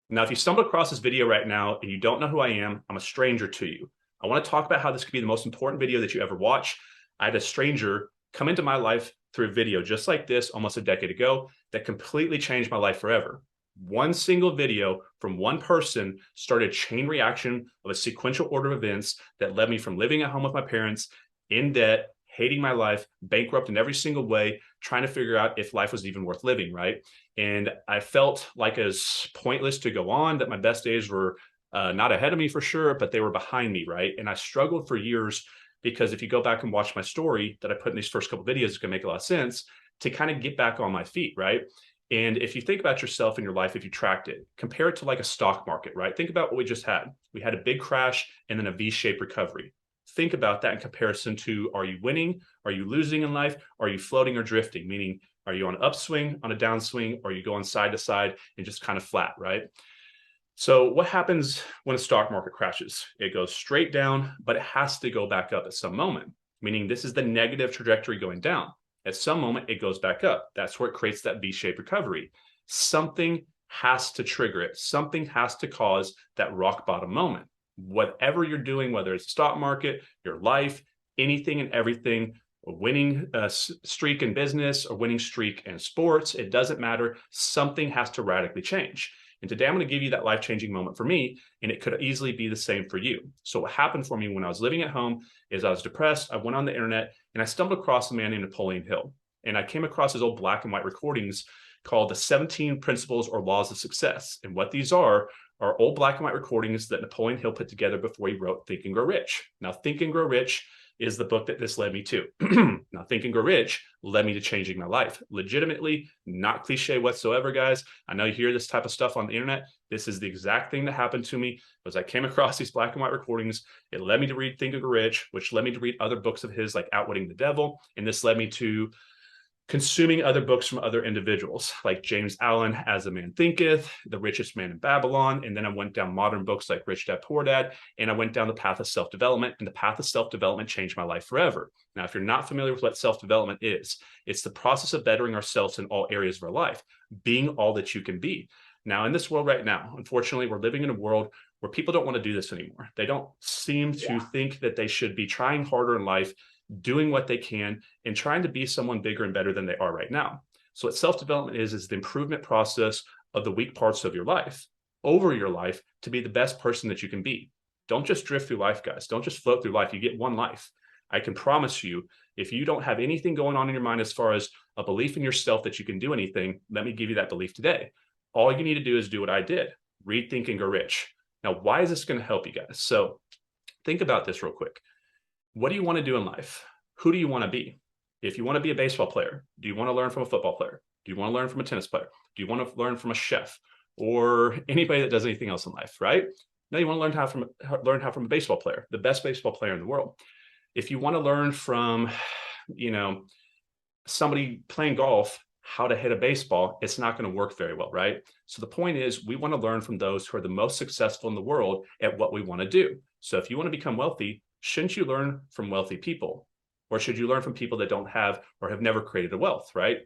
Now, if you stumble across this video right now and you don't know who I am, I'm a stranger to you. I want to talk about how this could be the most important video that you ever watch. I had a stranger come into my life through a video just like this almost a decade ago that completely changed my life forever. One single video from one person started a chain reaction of a sequential order of events that led me from living at home with my parents, in debt, hating my life, bankrupt in every single way, trying to figure out if life was even worth living, right? And I felt like it was pointless to go on, that my best days were not ahead of me for sure, but they were behind me, right? And I struggled for years because if you go back and watch my story that I put in these first couple of videos, it's gonna make a lot of sense to kind of get back on my feet, right? And if you think about yourself in your life, if you tracked it, compare it to like a stock market, right? Think about what we just had. We had a big crash and then a V-shaped recovery. Think about that in comparison to, are you winning? Are you losing in life? Are you floating or drifting? Meaning, are you on an upswing, on a downswing, or are you going side to side and just kind of flat, right? So what happens when a stock market crashes? It goes straight down, but it has to go back up at some moment, meaning this is the negative trajectory going down. At some moment, it goes back up. That's where it creates that V-shaped recovery. Something has to trigger it. Something has to cause that rock bottom moment. Whatever you're doing, whether it's the stock market, your life, anything and everything, a winning streak in business, a winning streak in sports, it doesn't matter. Something has to radically change. And today I'm going to give you that life-changing moment for me, and it could easily be the same for you. So what happened for me when I was living at home is I was depressed. I went on the internet and I stumbled across a man named Napoleon Hill. And I came across his old black and white recordings called the 17 Principles or Laws of Success. And what these are old black and white recordings that Napoleon Hill put together before he wrote Think and Grow Rich. Now, Think and Grow Rich is the book that this led me to. Now, Think and Grow Rich led me to changing my life. Legitimately, not cliche whatsoever, guys. I know you hear this type of stuff on the internet. This is the exact thing that happened to me. As I came across these black and white recordings, it led me to read Think and Grow Rich, which led me to read other books of his like Outwitting the Devil. And this led me to consuming other books from other individuals like James Allen, As a Man Thinketh, The Richest Man in Babylon. And then I went down modern books like Rich Dad Poor Dad, and I went down the path of self-development, and the path of self-development changed my life forever. Now, if you're not familiar with what self-development is, it's the process of bettering ourselves in all areas of our life, being all that you can be. Now, in this world right now, unfortunately, we're living in a world where people don't want to do this anymore. They don't seem to think that they should be trying harder in life, doing what they can, and trying to be someone bigger and better than they are right now. So what self-development is the improvement process of the weak parts of your life over your life to be the best person that you can be. Don't just drift through life, guys. Don't just float through life. You get one life. I can promise you, if you don't have anything going on in your mind as far as a belief in yourself that you can do anything, let me give you that belief today. All you need to do is do what I did. Read, Think, and Grow Rich. Now, why is this going to help you guys? So think about this real quick. What do you want to do in life? Who do you want to be? If you want to be a baseball player, do you want to learn from a football player? Do you want to learn from a tennis player? Do you want to learn from a chef or anybody that does anything else in life, right? No, you want to learn how from a baseball player, the best baseball player in the world. If you want to learn from, somebody playing golf, how to hit a baseball, it's not going to work very well, right? So the point is, we want to learn from those who are the most successful in the world at what we want to do. So if you want to become wealthy, shouldn't you learn from wealthy people? Or should you learn from people that don't have or have never created a wealth, right?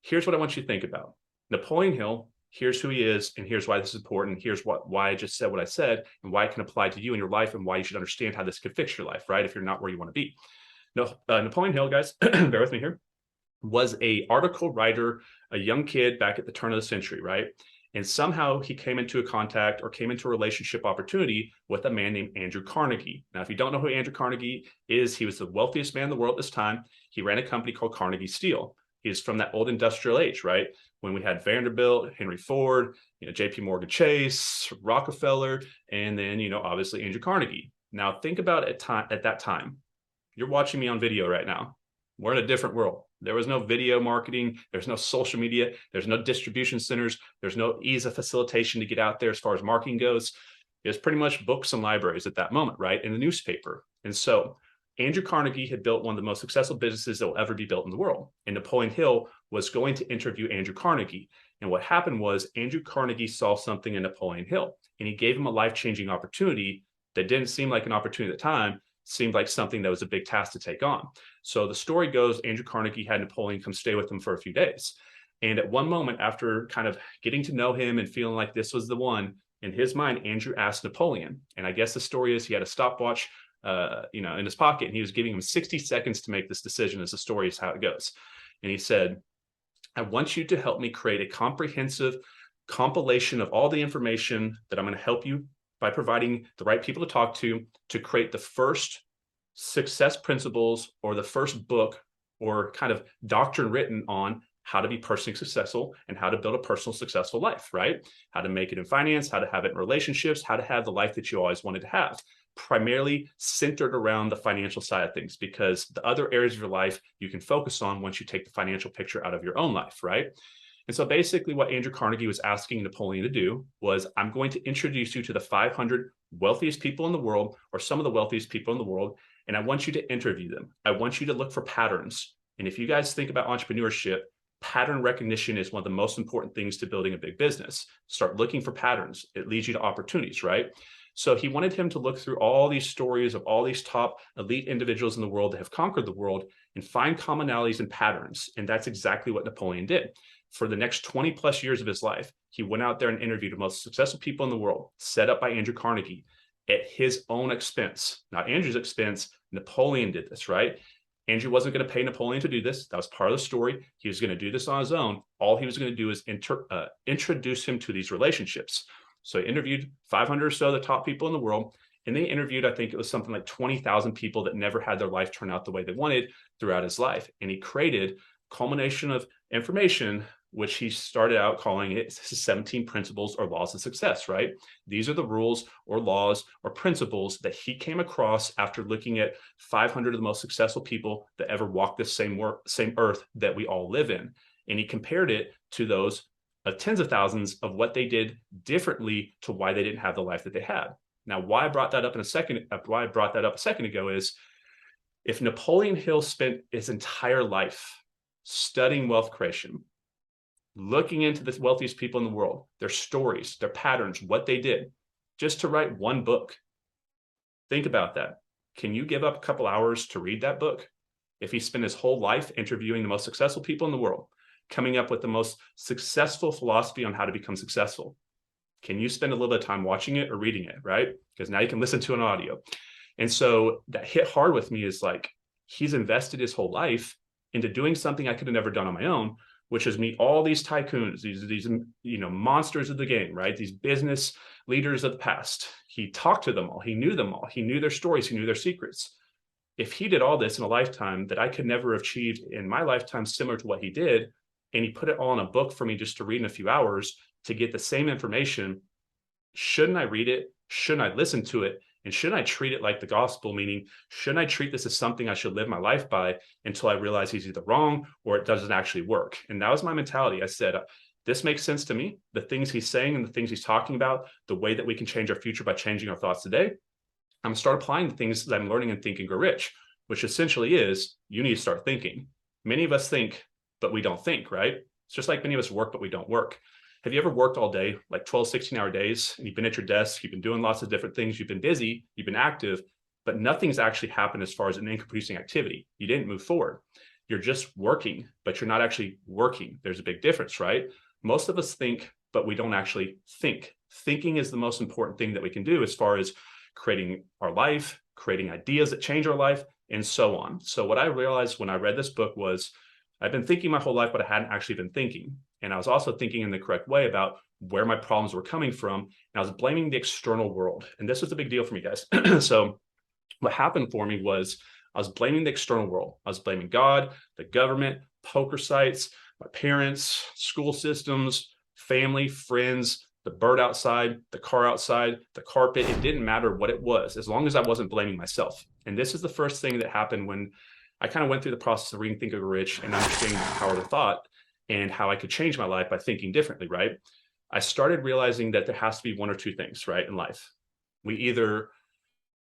Here's what I want you to think about. Napoleon Hill, here's who he is, and here's why this is important. Here's why I just said what I said, and why it can apply to you in your life, and why you should understand how this could fix your life, right? If you're not where you want to be. No, Napoleon Hill, guys, bear with me here, was a article writer, a young kid back at the turn of the century, right? And somehow he came into a relationship opportunity with a man named Andrew Carnegie. Now, if you don't know who Andrew Carnegie is, he was the wealthiest man in the world at this time. He ran a company called Carnegie Steel. He's from that old industrial age, right? When we had Vanderbilt, Henry Ford, JP Morgan Chase, Rockefeller, and then, obviously Andrew Carnegie. Now, think about at that time. You're watching me on video right now. We're in a different world. There was no video marketing. There's no social media. There's no distribution centers. There's no ease of facilitation to get out there as far as marketing goes. It's pretty much books and libraries at that moment, right? And the newspaper. And so Andrew Carnegie had built one of the most successful businesses that will ever be built in the world. And Napoleon Hill was going to interview Andrew Carnegie. And what happened was Andrew Carnegie saw something in Napoleon Hill, and he gave him a life-changing opportunity that didn't seem like an opportunity at the time, seemed like something that was a big task to take on. So the story goes, Andrew Carnegie had Napoleon come stay with him for a few days. And at one moment, after kind of getting to know him and feeling like this was the one, in his mind, Andrew asked Napoleon. And I guess the story is he had a stopwatch in his pocket, and he was giving him 60 seconds to make this decision, as the story is how it goes. And he said, I want you to help me create a comprehensive compilation of all the information that I'm going to help you by providing the right people to talk to create the first success principles, or the first book or kind of doctrine written on how to be personally successful and how to build a personal successful life, right? How to make it in finance, how to have it in relationships, how to have the life that you always wanted to have, primarily centered around the financial side of things, because the other areas of your life you can focus on once you take the financial picture out of your own life, right? And so basically what Andrew Carnegie was asking Napoleon to do was, I'm going to introduce you to the 500 wealthiest people in the world, or some of the wealthiest people in the world, and I want you to interview them. I want you to look for patterns. And if you guys think about entrepreneurship, pattern recognition is one of the most important things to building a big business. Start looking for patterns. It leads you to opportunities, right? So he wanted him to look through all these stories of all these top elite individuals in the world that have conquered the world and find commonalities and patterns. And that's exactly what Napoleon did. For the next 20 plus years of his life, he went out there and interviewed the most successful people in the world, set up by Andrew Carnegie at his own expense. Not Andrew's expense. Napoleon did this, right? Andrew wasn't going to pay Napoleon to do this. That was part of the story. He was going to do this on his own. All he was going to do is introduce him to these relationships. So he interviewed 500 or so of the top people in the world, and they interviewed, I think it was something like 20,000 people that never had their life turn out the way they wanted throughout his life. And he created a culmination of information, which he started out calling it 17 principles or laws of success, right? These are the rules or laws or principles that he came across after looking at 500 of the most successful people that ever walked this same earth that we all live in. And he compared it to those tens of thousands of what they did differently to why they didn't have the life that they had. Now, why I brought that up a second ago is, if Napoleon Hill spent his entire life studying wealth creation, looking into the wealthiest people in the world, their stories, their patterns, what they did, just to write one book. Think about that. Can you give up a couple hours to read that book? If he spent his whole life interviewing the most successful people in the world, coming up with the most successful philosophy on how to become successful, can you spend a little bit of time watching it or reading it, right? Because now you can listen to an audio. And so that hit hard with me, is like, he's invested his whole life into doing something I could have never done on my own, which is meet all these tycoons, these monsters of the game, right? These business leaders of the past. He talked to them all. He knew them all. He knew their stories. He knew their secrets. If he did all this in a lifetime that I could never have achieved in my lifetime, similar to what he did, and he put it all in a book for me just to read in a few hours to get the same information, shouldn't I read it? Shouldn't I listen to it? And shouldn't I treat it like the gospel? Meaning, shouldn't I treat this as something I should live my life by until I realize he's either wrong or it doesn't actually work? And that was my mentality. I said, this makes sense to me. The things he's saying and the things he's talking about, the way that we can change our future by changing our thoughts today, I'm going to start applying the things that I'm learning in Think and Grow Rich, which essentially is, you need to start thinking. Many of us think, but we don't think, right? It's just like many of us work, but we don't work. Have you ever worked all day, like 12, 16-hour days, and you've been at your desk, you've been doing lots of different things, you've been busy, you've been active, but nothing's actually happened as far as an income-producing activity. You didn't move forward. You're just working, but you're not actually working. There's a big difference, right? Most of us think, but we don't actually think. Thinking is the most important thing that we can do as far as creating our life, creating ideas that change our life, and so on. So what I realized when I read this book was, I've been thinking my whole life, but I hadn't actually been thinking. And I was also thinking in the correct way about where my problems were coming from. And I was blaming the external world. And this was a big deal for me, guys. So what happened for me was, I was blaming the external world. I was blaming God, the government, poker sites, my parents, school systems, family, friends, the bird outside, the car outside, the carpet. It didn't matter what it was, as long as I wasn't blaming myself. And this is the first thing that happened when I kind of went through the process of reading Think and Grow Rich and understanding the power of the thought and how I could change my life by thinking differently, right? I started realizing that there has to be one or two things, right, in life. We either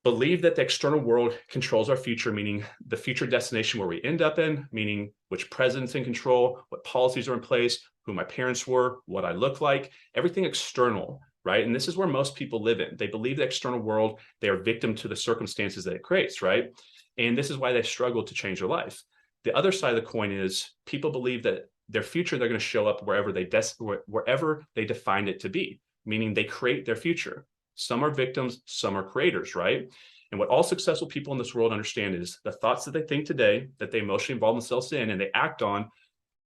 believe that the external world controls our future, meaning the future destination where we end up in, meaning which president's in control, what policies are in place, who my parents were, what I look like, everything external, right? And this is where most people live in. They believe the external world, they are victim to the circumstances that it creates, right? And this is why they struggle to change their life. The other side of the coin is people believe that their future, they're going to show up wherever they defined it to be, meaning they create their future. Some are victims, some are creators, right? And what all successful people in this world understand is the thoughts that they think today, that they emotionally involve themselves in and they act on,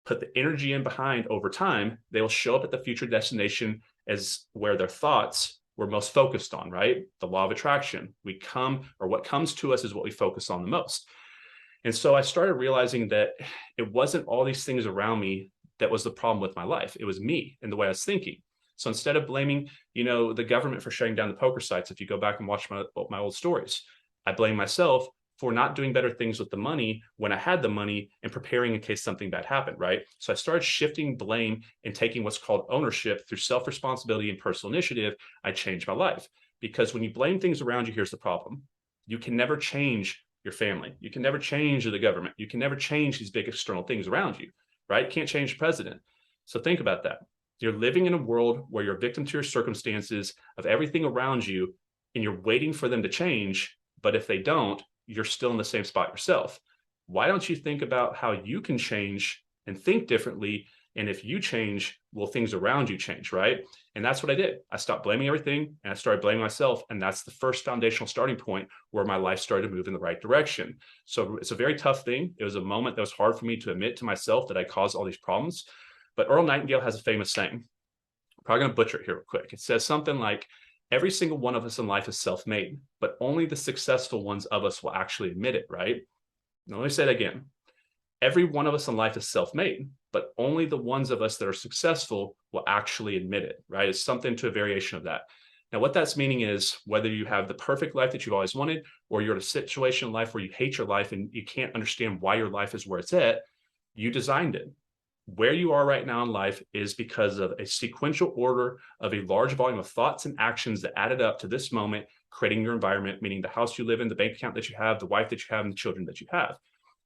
put the energy in behind over time, they will show up at the future destination as where their thoughts were most focused on, right? The law of attraction. What comes to us is what we focus on the most. And so I started realizing that it wasn't all these things around me that was the problem with my life. It was me and the way I was thinking. So instead of blaming, the government for shutting down the poker sites, if you go back and watch my old stories, I blame myself for not doing better things with the money when I had the money and preparing in case something bad happened, right? So I started shifting blame and taking what's called ownership through self-responsibility and personal initiative. I changed my life, because when you blame things around you, here's the problem. You can never change your family. You can never change the government. You can never change these big external things around you, right? You can't change the president. So think about that. You're living in a world where you're a victim to your circumstances of everything around you, and you're waiting for them to change. But if they don't, you're still in the same spot yourself. Why don't you think about how you can change and think differently? And if you change, will things around you change, right? And that's what I did. I stopped blaming everything and I started blaming myself. And that's the first foundational starting point where my life started to move in the right direction. So it's a very tough thing. It was a moment that was hard for me to admit to myself that I caused all these problems. But Earl Nightingale has a famous saying. I'm probably going to butcher it here real quick. It says something like, every single one of us in life is self-made, but only the successful ones of us will actually admit it, right? Now, let me say that again. Every one of us in life is self-made, but only the ones of us that are successful will actually admit it, right? It's something to a variation of that. Now, what that's meaning is whether you have the perfect life that you've always wanted, or you're in a situation in life where you hate your life and you can't understand why your life is where it's at, you designed it. Where you are right now in life is because of a sequential order of a large volume of thoughts and actions that added up to this moment, creating your environment, meaning the house you live in, the bank account that you have, the wife that you have, and the children that you have.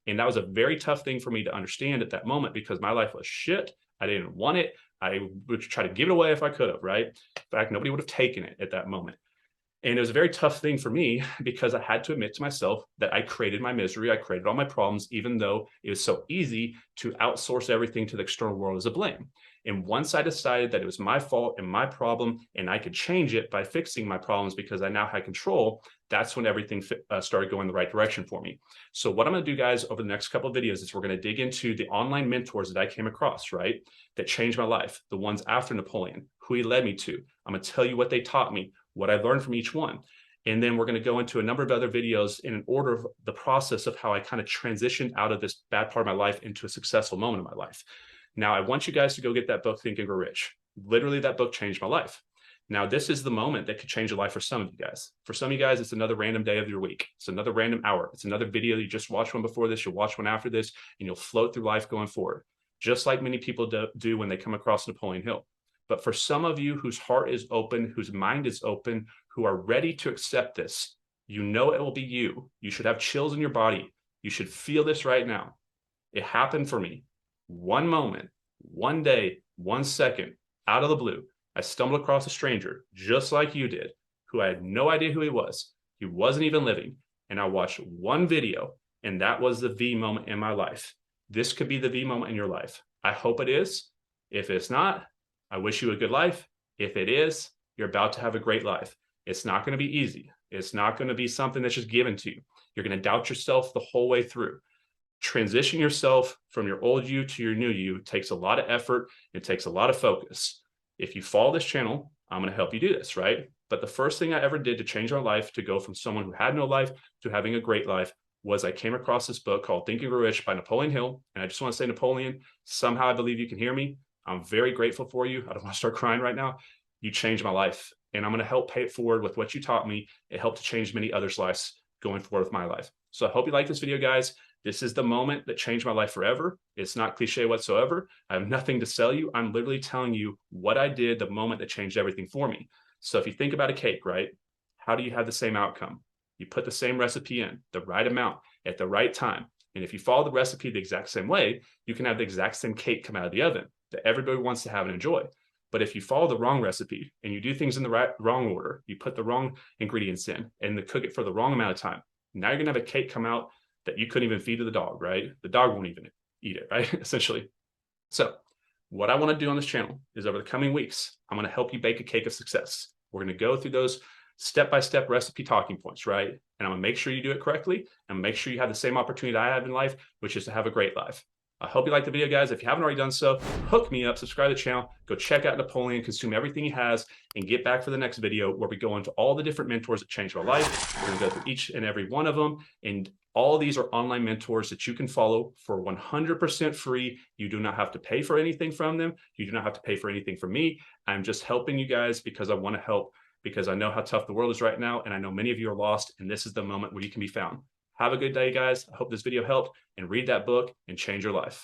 And that was a very tough thing for me to understand at that moment, because my life was shit. I didn't want it. I would try to give it away if I could have, right? In fact, nobody would have taken it at that moment. And it was a very tough thing for me, because I had to admit to myself that I created my misery. I created all my problems, even though it was so easy to outsource everything to the external world as a blame. And once I decided that it was my fault and my problem, and I could change it by fixing my problems because I now had control, that's when everything started going the right direction for me. So what I'm going to do, guys, over the next couple of videos is we're going to dig into the online mentors that I came across, right, that changed my life, the ones after Napoleon, who he led me to. I'm going to tell you what they taught me, what I learned from each one. And then we're going to go into a number of other videos in an order of the process of how I kind of transitioned out of this bad part of my life into a successful moment of my life. Now, I want you guys to go get that book, Think and Grow Rich. Literally, that book changed my life. Now, this is the moment that could change your life for some of you guys. For some of you guys, it's another random day of your week. It's another random hour. It's another video. You just watched one before this. You'll watch one after this, and you'll float through life going forward, just like many people do when they come across Napoleon Hill. But for some of you whose heart is open, whose mind is open, who are ready to accept this, you know it will be you. You should have chills in your body. You should feel this right now. It happened for me. One moment, one day, 1 second, out of the blue, I stumbled across a stranger, just like you did, who I had no idea who he was. He wasn't even living. And I watched one video, and that was the V moment in my life. This could be the V moment in your life. I hope it is. If it's not, I wish you a good life. If it is, you're about to have a great life. It's not going to be easy. It's not going to be something that's just given to you. You're going to doubt yourself the whole way through. Transition yourself from your old you to your new you takes a lot of effort. It takes a lot of focus. If you follow this channel, I'm going to help you do this, right? But the first thing I ever did to change my life, to go from someone who had no life to having a great life, was I came across this book called Think and Grow Rich by Napoleon Hill. And I just want to say, Napoleon, somehow I believe you can hear me. I'm very grateful for you. I don't want to start crying right now. You changed my life, and I'm going to help pay it forward with what you taught me. It helped to change many others' lives going forward with my life. So I hope you like this video, guys. This is the moment that changed my life forever. It's not cliche whatsoever. I have nothing to sell you. I'm literally telling you what I did the moment that changed everything for me. So if you think about a cake, right? How do you have the same outcome? You put the same recipe in, the right amount, at the right time. And if you follow the recipe the exact same way, you can have the exact same cake come out of the oven that everybody wants to have and enjoy. But if you follow the wrong recipe and you do things in the wrong order, you put the wrong ingredients in and cook it for the wrong amount of time, now you're going to have a cake come out that you couldn't even feed to the dog, right? The dog won't even eat it, right? Essentially. So what I want to do on this channel is over the coming weeks, I'm going to help you bake a cake of success. We're going to go through those step-by-step recipe talking points, right? And I'm going to make sure you do it correctly and make sure you have the same opportunity I have in life, which is to have a great life. I hope you liked the video, guys. If you haven't already done so, hook me up, subscribe to the channel, go check out Napoleon, consume everything he has, and get back for the next video where we go into all the different mentors that changed my life. We're going to go through each and every one of them. And all of these are online mentors that you can follow for 100% free. You do not have to pay for anything from them. You do not have to pay for anything from me. I'm just helping you guys because I want to help, because I know how tough the world is right now. And I know many of you are lost. And this is the moment where you can be found. Have a good day, guys. I hope this video helped, and read that book and change your life.